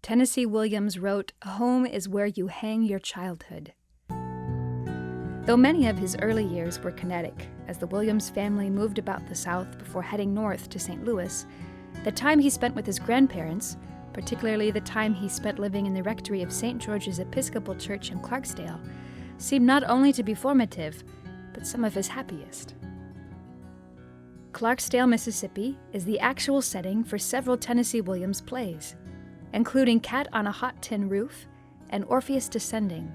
Tennessee Williams wrote, "Home is where you hang your childhood." Though many of his early years were kinetic, as the Williams family moved about the South before heading north to St. Louis, the time he spent with his grandparents, particularly the time he spent living in the rectory of St. George's Episcopal Church in Clarksdale, seemed not only to be formative, but some of his happiest. Clarksdale, Mississippi, is the actual setting for several Tennessee Williams plays, including Cat on a Hot Tin Roof and Orpheus Descending.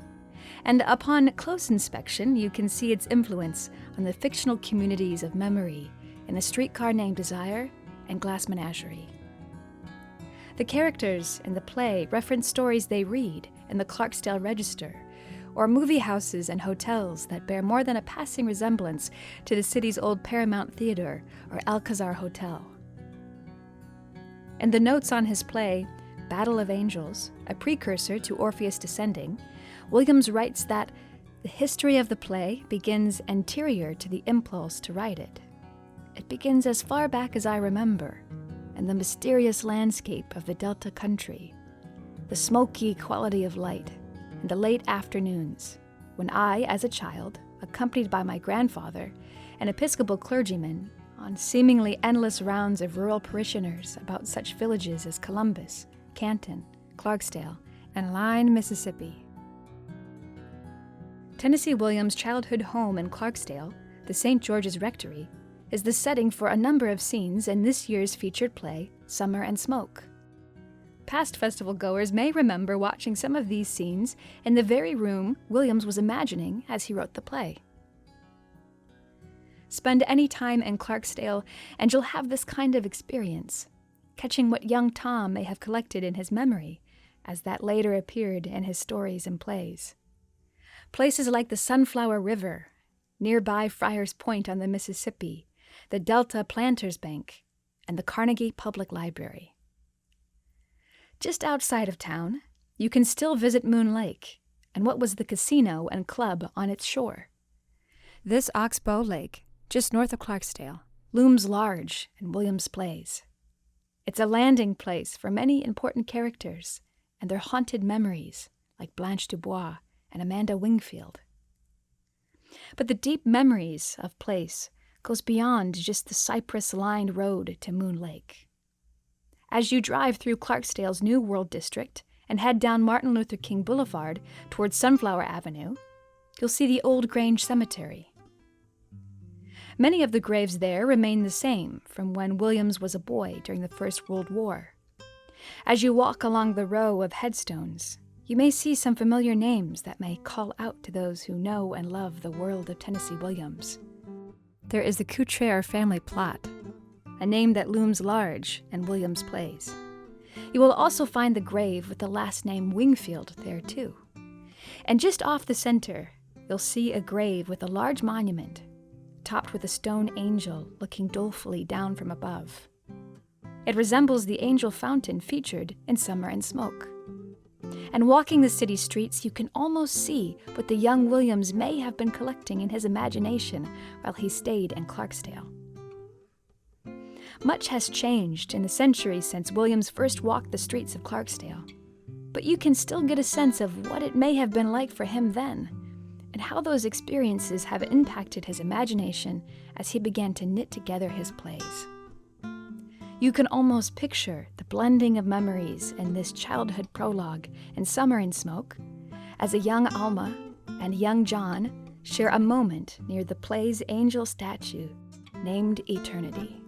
And upon close inspection, you can see its influence on the fictional communities of Memory in A Streetcar Named Desire and Glass Menagerie. The characters in the play reference stories they read in the Clarksdale Register, or movie houses and hotels that bear more than a passing resemblance to the city's old Paramount Theater or Alcazar Hotel. In the notes on his play, Battle of Angels, a precursor to Orpheus Descending, Williams writes that the history of the play begins anterior to the impulse to write it. It begins as far back as I remember, in the mysterious landscape of the Delta country, the smoky quality of light, and the late afternoons, when I, as a child, accompanied by my grandfather, an Episcopal clergyman, on seemingly endless rounds of rural parishioners about such villages as Columbus, Canton, Clarksdale, and Line, Mississippi. Tennessee Williams' childhood home in Clarksdale, the St. George's Rectory, is the setting for a number of scenes in this year's featured play, Summer and Smoke. Past festival goers may remember watching some of these scenes in the very room Williams was imagining as he wrote the play. Spend any time in Clarksdale and you'll have this kind of experience, catching what young Tom may have collected in his memory as that later appeared in his stories and plays. Places like the Sunflower River, nearby Friars Point on the Mississippi, the Delta Planters Bank, and the Carnegie Public Library. Just outside of town, you can still visit Moon Lake and what was the casino and club on its shore. This Oxbow Lake, just north of Clarksdale, looms large in Williams' plays. It's a landing place for many important characters and their haunted memories, like Blanche Dubois and Amanda Wingfield. But the deep memories of place goes beyond just the cypress-lined road to Moon Lake. As you drive through Clarksdale's New World District and head down Martin Luther King Boulevard towards Sunflower Avenue, you'll see the Old Grange Cemetery. Many of the graves there remain the same from when Williams was a boy during the First World War. As you walk along the row of headstones, you may see some familiar names that may call out to those who know and love the world of Tennessee Williams. There is the Cutrer family plot, a name that looms large in Williams' plays. You will also find the grave with the last name Wingfield there too. And just off the center, you'll see a grave with a large monument, topped with a stone angel looking dolefully down from above. It resembles the angel fountain featured in Summer and Smoke. And walking the city streets, you can almost see what the young Williams may have been collecting in his imagination while he stayed in Clarksdale. Much has changed in the centuries since Williams first walked the streets of Clarksdale, but you can still get a sense of what it may have been like for him then, and how those experiences have impacted his imagination as he began to knit together his plays. You can almost picture the blending of memories in this childhood prologue in Summer and Smoke, as a young Alma and young John share a moment near the play's angel statue named Eternity.